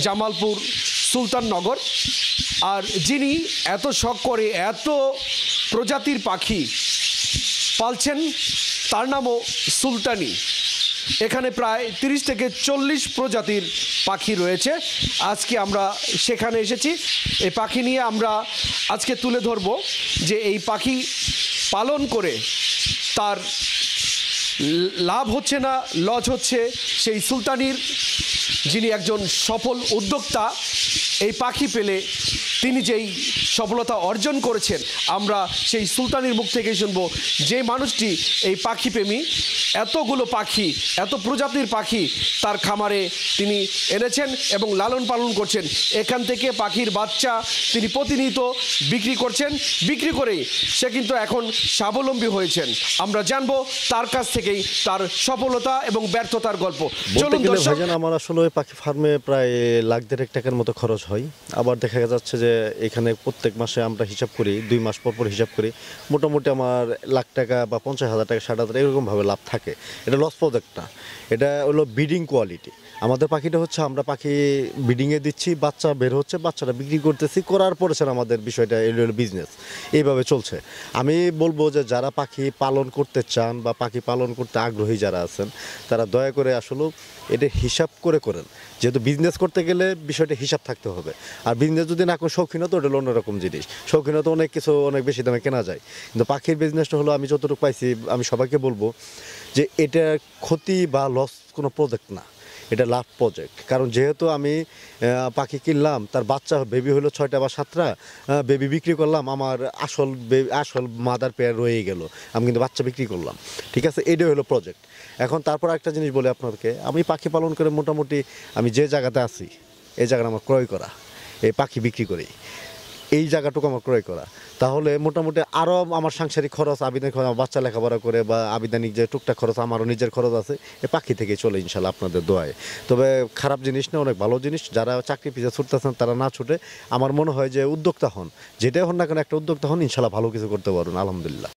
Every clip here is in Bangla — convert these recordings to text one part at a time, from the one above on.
জামালপুর সুলতাননগর। আর যিনি এত শখ করে এত প্রজাতির পাখি পালছেন তার নামও সুলতানি। এখানে প্রায় 30 থেকে 40 প্রজাতির পাখি রয়েছে। আজকে আমরা সেখানে এসেছি। এই পাখি নিয়ে আমরা আজকে তুলে ধরব যে এই পাখি পালন করে তার লাভ হচ্ছে না লস হচ্ছে। সেই সুলতানির যিনি একজন সফল উদ্যোক্তা, এই পাখি পেলে তিনি যেই সফলতা অর্জন করেছেন আমরা সেই সুলতানির মুখ থেকে শুনবো। যে মানুষটি এই পাখি প্রেমী, এতগুলো পাখি, এত প্রজাতির পাখি তার খামারে তিনি এনেছেন এবং লালন পালন করছেন। এখান থেকে পাখির বাচ্চা তিনি প্রতিনিয়ত বিক্রি করছেন। বিক্রি করেই সে কিন্তু এখন স্বাবলম্বী হয়েছেন। আমরা জানবো তার কাছ থেকেই তার সফলতা এবং ব্যর্থতার গল্প। চলুন দর্শক। আমার আসলে পাখি ফার্মে প্রায় লাখ দেড়েক টাকার মতো খরচ হয়। আবার দেখা যাচ্ছে যে এখানে প্রত্যেক মাসে আমরা হিসাব করি, 2 মাস পর হিসাব করি, মোটামুটি আমার লাখ টাকা বা 50,000 টাকা 60,000 এরকমভাবে লাভ থাকে। এটা লস প্রজেক্ট না, এটা হলো ব্রিডিং কোয়ালিটি। আমাদের পাখিটা হচ্ছে আমরা পাখি ব্রিডিংয়ে দিচ্ছি, বাচ্চা বের হচ্ছে, বাচ্চাটা বিক্রি করতেছি, করার পরে স্যার আমাদের বিষয়টা হলো বিজনেস, এইভাবে চলছে। আমি বলবো যে যারা পাখি পালন করতে চান বা পাখি পালন করতে আগ্রহী যারা আছেন তারা দয়া করে আসলে এটা হিসাব করে করেন। যেহেতু বিজনেস করতে গেলে বিষয়টা হিসাব থাকতে হবে। আর বিজনেস যদি না কোনো শৌখিনতা, ওটা অন্যরকম জিনিস। শৌখিনতা অনেক কিছু অনেক বেশি দামে কেনা যায়, কিন্তু পাখির বিজনেসটা হলো আমি যতটুকু পাইছি আমি সবাইকে বলবো যে এটা ক্ষতি বা লস কোনো প্রজেক্ট না, এটা লাভ প্রজেক্ট। কারণ যেহেতু আমি পাখি কিনলাম, তার বাচ্চা বেবি হলো 6টা বা 7টা, বেবি বিক্রি করলাম, আমার আসল মাদার পেয়ার রয়ে গেল, আমি কিন্তু বাচ্চা বিক্রি করলাম। ঠিক আছে, এটাই হলো প্রজেক্ট। এখন তারপর একটা জিনিস বলি আপনাদেরকে, আমি পাখি পালন করে মোটামুটি আমি যে জায়গাতে আছি এই জায়গাটা আমার ক্রয় করা, এই পাখি বিক্রি করি, এই জায়গাটুকু আমার ক্রয় করা। তাহলে মোটামুটি আরও আমার সাংসারিক খরচ, আবিদানিক খরচ, আমার বাচ্চা লেখাপড়া করে বা আবিদানিক যে টুকটাক খরচ আমারও নিজের খরচ আছে, এই পাখি থেকে চলে ইনশাল্লাহ আপনাদের দোয়ায়। তবে খারাপ জিনিস না, অনেক ভালো জিনিস। যারা চাকরি পিছিয়ে ছুটতেছেন তারা না ছুটে আমার মনে হয় যে উদ্যোক্তা হন, যেটাই হন না কেন একটা উদ্যোক্তা হন, ইনশাল্লাহ ভালো কিছু করতে পারবেন। আলহামদুলিল্লাহ।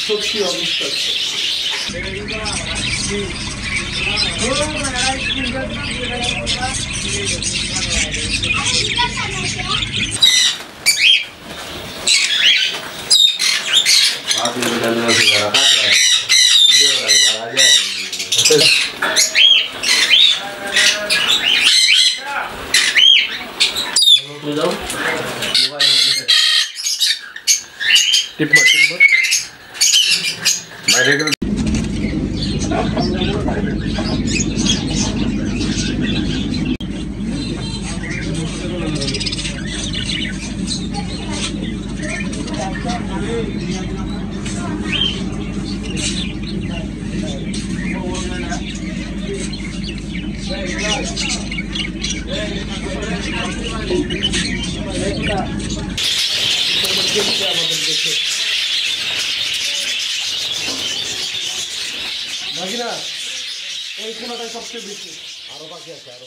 সত্যি অবস্থা বাইরে গেলে বাকিরা এই কোনটাই সবচেয়ে বেশি, আরো বাকি আছে, আরো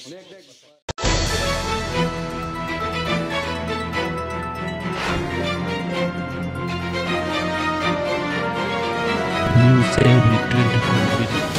News every 24 minutes.